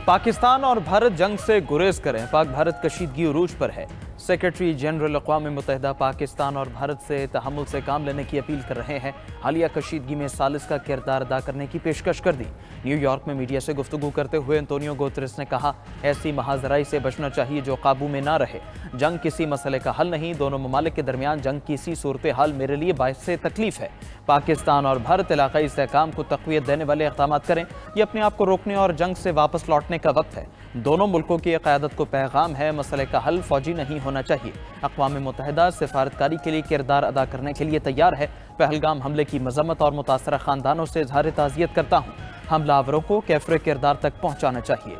पाकिस्तान और भारत जंग से गुरेज करें, पाक भारत कशीदगी उरूज पर है। सेक्रेटरी जनरल अक़वाम मुत्तहिदा पाकिस्तान और भारत से तहम्मुल से काम लेने की अपील कर रहे हैं। हालिया कशीदगी में सालिस का किरदार अदा करने की पेशकश कर दी। न्यूयॉर्क में मीडिया से गुफ्तगू करते हुए एंटोनियो गुतेरेस ने कहा, ऐसी महाजराई से बचना चाहिए जो काबू में ना रहे। जंग किसी मसले का हल नहीं, दोनों ममालिक के दरमियान जंग की सी सूरत हाल मेरे लिए बाइस से तकलीफ है। पाकिस्तान और भारत इलाकाई इस्तेहकाम को तक़वियत देने वाले इक़दाम करें। ये अपने आप को रोकने और जंग से वापस लौटने का वक्त है। दोनों मुल्कों की क़यादत को पैगाम है, मसले का हल फौजी नहीं होना चाहिए। अक़वाम मुत्तहिदा सिफारतकारी के लिए किरदार अदा करने के लिए तैयार है। पहलगाम हमले की मजम्मत और मुतासरा ख़ानदानों से इज़हार ताज़ियत करता हूँ। हमलावरों को कैफ़रे किरदार तक पहुँचाना चाहिए।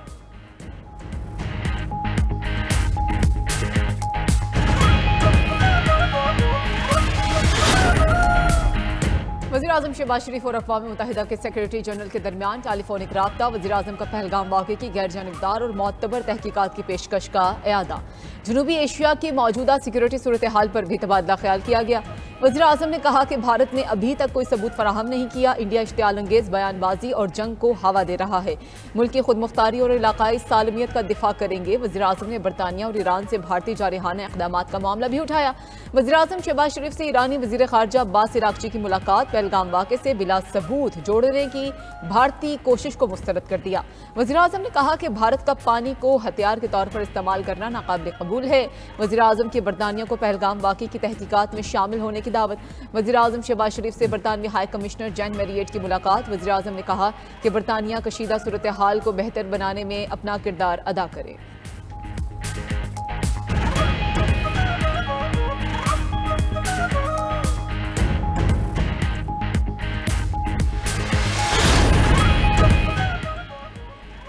वज़ीर-ए-आज़म शहबाज शरीफ और अक़वाम मुत्तहिदा के सेक्रेटरी जनरल के दरमियान टेलीफोनिक राब्ता, वज़ीर-ए-आज़म का पहलगाम वाक़े की गैर जानिबदार और मोतबर तहकीकात की पेशकश का इआदा। जनूबी एशिया की मौजूदा सिक्योरिटी सूरत हाल पर भी तबादला ख्याल किया गया। वज़ीर-ए-आज़म ने कहा कि भारत ने अभी तक कोई सबूत फराहम नहीं किया। इंडिया इश्तियाल अंगेज़ बयानबाजी और जंग को हवा दे रहा है। मुल्क की खुद मुख्तारी और इलाकाई सालमियत का दिफा करेंगे। वज़ीर-ए-आज़म ने बरतानिया और ईरान से भारतीय जारहाना इक़दामात का मामला भी उठाया। वज़ीर-ए-आज़म शहबाज शरीफ से ईरानी वज़ीर ख़ारजा अब्बास इराक़ची की मुलाकात, पहलगाम वाक़े से बिला सबूत जोड़ने की भारतीय कोशिश को मुस्तरद कर दिया। वज़ीर-ए-आज़म ने कहा कि भारत का पानी को हथियार के तौर पर इस्तेमाल करना नाकाबिल कबूल है। वज़ीर-ए-आज़म की बरतानिया को पहलगाम वाक़े की तहकीकात में शामिल होने की दावत। वज़ीर-ए-आज़म शहबाज शरीफ से बरतानवी हाई कमिश्नर जैन मैरिएट की मुलाकात। वज़ीर-ए-आज़म ने कहा कि बरतानिया कशीदा सूरत हाल को बेहतर बनाने में अपना किरदार अदा करे।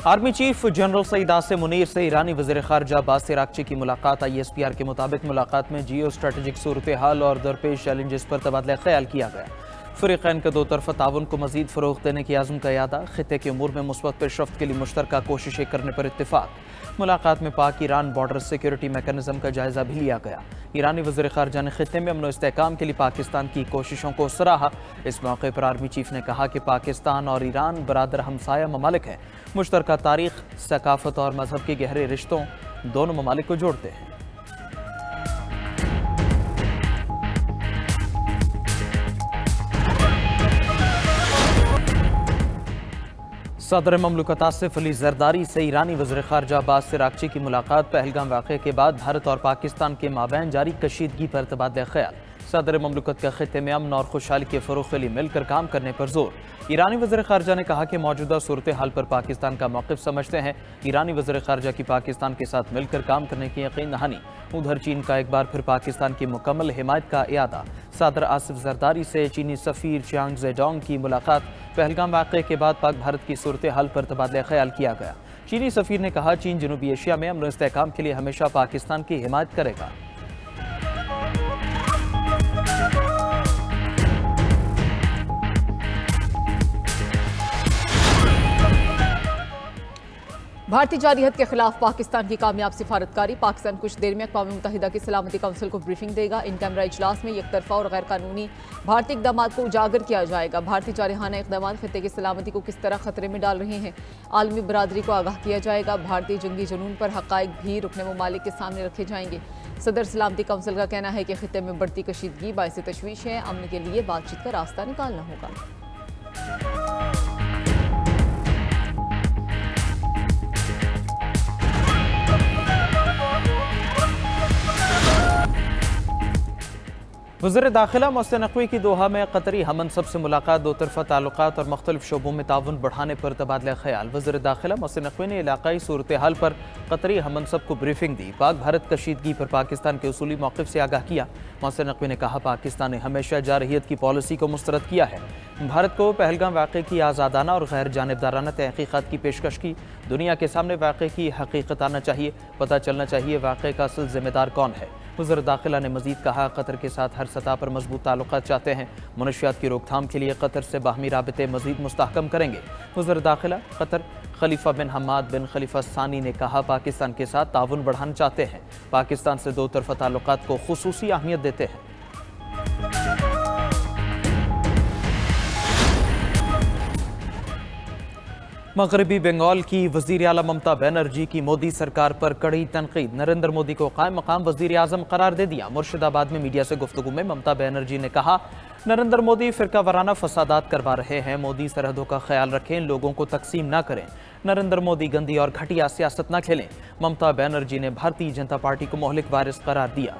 Army chief general Saeed Asim Munir से ईरानी वज़ीर ख़ारजा अब्बास इराक़ची की मुलाकात। ISPR के मुताबिक मुलाकात में जियो स्ट्रेटेजिक सूरत हाल और दरपेश चैलेंजेस पर तबादला ख्याल किया गया। फ़रीक़ैन के दो तरफ़ा ताउन को मज़ीद फ़रोग़ देने की आज़म का इरादा। ख़ित्ते के उमूर में मुस्बत पेशरफ़्त के लिए मुश्तरका कोशिशें करने पर इत्तिफ़ाक़। मुलाकात में पाक ईरान बॉर्डर सिक्योरिटी मैकेनिज़्म का जायज़ा भी लिया गया। ईरानी वज़ीर ख़ारजा ने ख़ित्ते में अमन व इस्तेहकाम के लिए पाकिस्तान की कोशिशों को सराहा। इस मौके पर आर्मी चीफ ने कहा कि पाकिस्तान और ईरान बरादर हमसाया ममालिक हैं। मुश्तरका तारीख़, सकाफ़त और मज़हब के गहरे रिश्तों दोनों ममालिक को जोड़ते हैं। सदर ममलकत आसिफ अली ज़रदारी से ईरानी वज़ीर ख़ारजा अब्बास इराक़ची की मुलाकात। पहलगाम वाक़े के बाद भारत और पाकिस्तान के माबैन जारी कशीदगी पर तबादला ख्याल। सदर ममलकत का ख़ित्ते में अमन और खुशहाली के फ़रोग़ के लिए मिलकर काम करने पर जोर। ईरानी वज़ीर ख़ारजा ने कहा कि मौजूदा सूरत हाल पर पाकिस्तान का मौक़िफ़ समझते हैं। ईरानी वज़ीर ख़ारजा की पाकिस्तान के साथ मिलकर काम करने की यकीन दहानी। उधर चीन का एक बार फिर पाकिस्तान की मुकम्मल हिमायत का इरादा। सदर आसिफ ज़रदारी से चीनी सफ़ीर चियांग ज़ेडोंग की मुलाकात। पहलगाम वाक़े के बाद पाक भारत की सूरत हाल पर तबादला ख्याल किया गया। चीनी सफ़ीर ने कहा, चीन जनूबी एशिया में अमन व इस्तेहकाम के लिए हमेशा पाकिस्तान की हिमायत करेगा। भारतीय जारहियत के खिलाफ पाकिस्तान की कामयाब सिफारतकारी। पाकिस्तान कुछ देर में अक़वाम मुत्तहिदा की सलामती काउंसिल को ब्रीफिंग देगा। इन कैमरा इजलास में एकतरफा और गैर कानूनी भारतीय इक़दाम को उजागर किया जाएगा। भारतीय जारहाना इक़दाम ख़ित्ते की सलामती को किस तरह खतरे में डाल रहे हैं, आलमी बरादरी को आगाह किया जाएगा। भारतीय जंगी जुनून पर हक़ाइक़ भी रुकने ममालिक के सामने रखे जाएंगे। सदर सलामती काउंसिल का कहना है कि ख़ित्ते में बढ़ती कशीदगी बाइस तशवीश है। अमन के लिए बातचीत का रास्ता निकालना होगा। वज़ीर दाखिला मोहसिन नक़वी की दोहा में कतरी हमनसब से मुलाकात। दो तरफ़ा ताल्लुकात और मुख्तलिफ शोबों में ताउन बढ़ाने पर तबादला ख्याल। वज़ीर दाखिला मोहसिन नक़वी ने इलाकाई सूरत हाल पर कतरी हमनसब को ब्रीफिंग दी। पाक भारत कशीदगी पर पाकिस्तान के उसूली मौक़िफ़ से आगाह किया। मोहसिन नक़वी ने कहा, पाकिस्तान ने हमेशा जारहियत की पॉलिसी को मुस्तरद किया है। भारत को पहलगाम वाक़े की आज़ादाना और गैर जानिबदाराना तहक़ीक़ात की पेशकश की। दुनिया के सामने वाक़े की हकीकत आना चाहिए, पता चलना चाहिए वाक़े का असल ज़िम्मेदार कौन है। वज़ीर दाखिला ने मज़ीद कहा, कतर के साथ हर सतह पर मजबूत ताल्लुकात चाहते हैं। मनशियात की रोकथाम के लिए कतर से बाहमी राबते मज़ीद मुस्तहकम करेंगे। वज़ीर दाखिला कतर खलीफा बिन हम्माद बिन खलीफा सानी ने कहा, पाकिस्तान के साथ ताउन बढ़ाना चाहते हैं। पाकिस्तान से दो तरफ़ा ताल्लुकात को खुसूसी अहमियत देते हैं। मगरबी बंगाल की वज़ीर आला ममता बनर्जी की मोदी सरकार पर कड़ी तनकीद। नरेंद्र मोदी को कायम मकाम वज़ीर आज़म करार दे दिया। मुर्शिदाबाद में मीडिया से गुफ्तगू में ममता बनर्जी ने कहा, नरेंद्र मोदी फिरका वाराना फसादात करवा रहे हैं। मोदी सरहदों का ख्याल रखें, लोगों को तकसीम ना करें। नरेंद्र मोदी गंदी और घटिया सियासत ना खेलें। ममता बनर्जी ने भारतीय जनता पार्टी को मोहलिक वारिस करार दिया।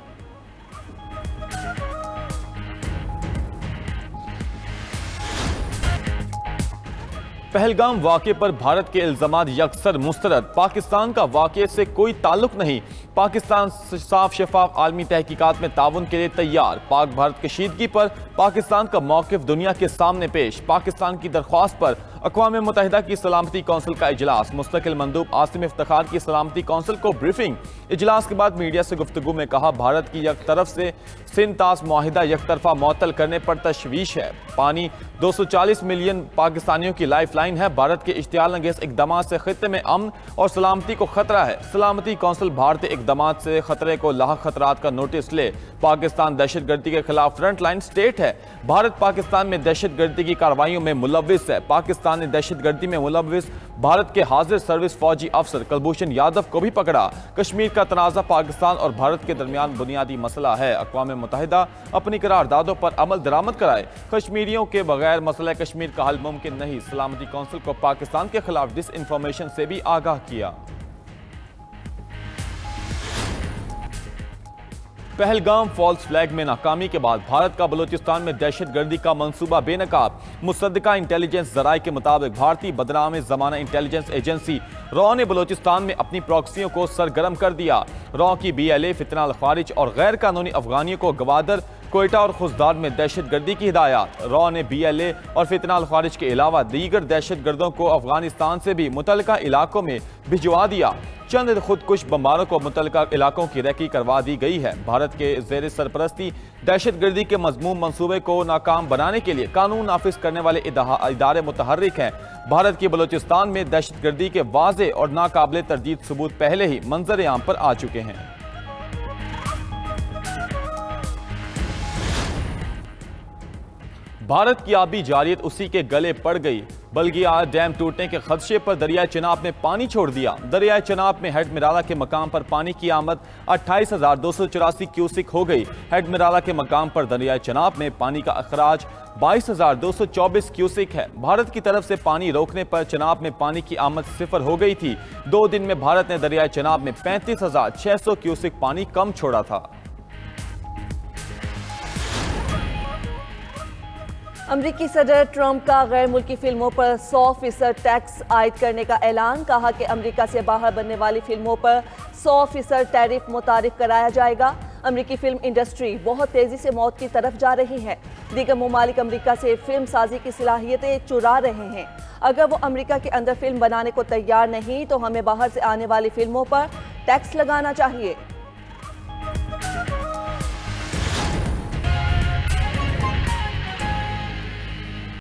पहलगाम वाक़े पर भारत के इल्ज़ामात यकसर मुस्तरद। पाकिस्तान का वाक़े से कोई ताल्लुक नहीं। पाकिस्तान साफ शफाफ आलमी तहकीकात में ताउन के लिए तैयार। पाक भारत कशीदगी पर पाकिस्तान का मौक़िफ़ दुनिया के सामने पेश। पाकिस्तान की दरख्वास्त पर अक़वाम मुत्तहिदा की सलामती कौंसिल का इजलास। मुस्तकिल मंदूब आसिम इफ्तिखार की सलामती कौंसिल को ब्रीफिंग। इजलास के बाद मीडिया से गुफ्तगू में कहा, भारत की एक तरफ से सिंध-तास मुआहिदा एक तरफा मअतल करने पर तशवीश है। पानी 240 मिलियन पाकिस्तानियों की लाइफ लाइन है। भारत के इश्तियाल अंगेज इक़दामात से खित्ते में अमन और सलामती को खतरा है। सलामती कौंसिल भारतीय इक़दामात से खतरे को लाहक खतरात का नोटिस ले। पाकिस्तान दहशत गर्दी के खिलाफ फ्रंट लाइन स्टेट है। भारत पाकिस्तान में दहशत गर्दी की कार्रवाइयों में मुलव्विस है। पाकिस्तान ने दहशत गर्दी में मुलव्विस भारत के हाजिर सर्विस फौजी अफसर कुलभूषण यादव को भी पकड़ा। कश्मीर का तनाज़ा पाकिस्तान और भारत के दरमियान बुनियादी मसला है। अक़वाम मुत्तहिदा अपनी करारदादों पर अमल दरामद कराए। कश्मीरियों के बगैर मसला कश्मीर का हल मुमकिन नहीं। सलामती कौंसिल को पाकिस्तान के खिलाफ डिस इन्फॉर्मेशन से भी आगाह किया। पहलगाम फॉल्स फ्लैग में नाकामी के बाद भारत का बलूचिस्तान में दहशत गर्दी का मंसूबा बेनकाब। मुसद्दका इंटेलिजेंस जराये के मुताबिक भारतीय बदनाम ज़माना इंटेलिजेंस एजेंसी रॉ ने बलूचिस्तान में अपनी प्रॉक्सियों को सरगर्म कर दिया। रॉ की BLA फितना अल खारिज और गैर कानूनी अफगानियों को गवादर, कोयटा और खुजदार में दहशत गर्दी की हिदायत। रॉ ने BLA और फितना अल खारिज के अलावा दीगर दहशत गर्दों को अफगानिस्तान से भी मुतल्लिका इलाकों में भिजवा दिया। चंद खुदकुश बमबारों को मुतल्लिका इलाकों की रेकी करवा दी गई है। भारत के ज़ेर सरपरस्ती दहशत गर्दी के मज़मूम मंसूबे को नाकाम बनाने के लिए कानून नाफिज करने वाले इदारे मुतहर्रिक हैं। भारत के बलूचिस्तान में दहशत गर्दी के वाज़े और नाकाबिले तरदीद सबूत पहले ही मंजर आम पर आ चुके हैं। भारत की आबी जारियत उसी के गले पड़ गई। बल्गिया डैम टूटने के खदशे पर दरियाए चनाब ने पानी छोड़ दिया। दरियाए चनाब में हेड मिराला के मकाम पर पानी की आमद 28,284 क्यूसिक हो गई। हेड मिराला के मकाम पर दरियाए चनाब में पानी का अखराज 22,224 क्यूसिक है। भारत की तरफ से पानी रोकने पर चनाब में पानी की आमद 0 हो गई थी। 2 दिन में भारत ने दरियाए चनाब में 35,600 क्यूसिक पानी कम छोड़ा था। अमरीकी सदर ट्रंप का गैर मुल्की फिल्मों पर 100% टैक्स आयद करने का ऐलान। कहा कि अमरीका से बाहर बनने वाली फिल्मों पर 100% टैरिफ मुतारिफ कराया जाएगा। अमरीकी फिल्म इंडस्ट्री बहुत तेजी से मौत की तरफ जा रही है। दीगर ममालिक अमरीका से फिल्म साजी की सलाहियतें चुरा रहे हैं। अगर वो अमरीका के अंदर फिल्म बनाने को तैयार नहीं तो हमें बाहर से आने वाली फिल्मों पर टैक्स लगाना चाहिए।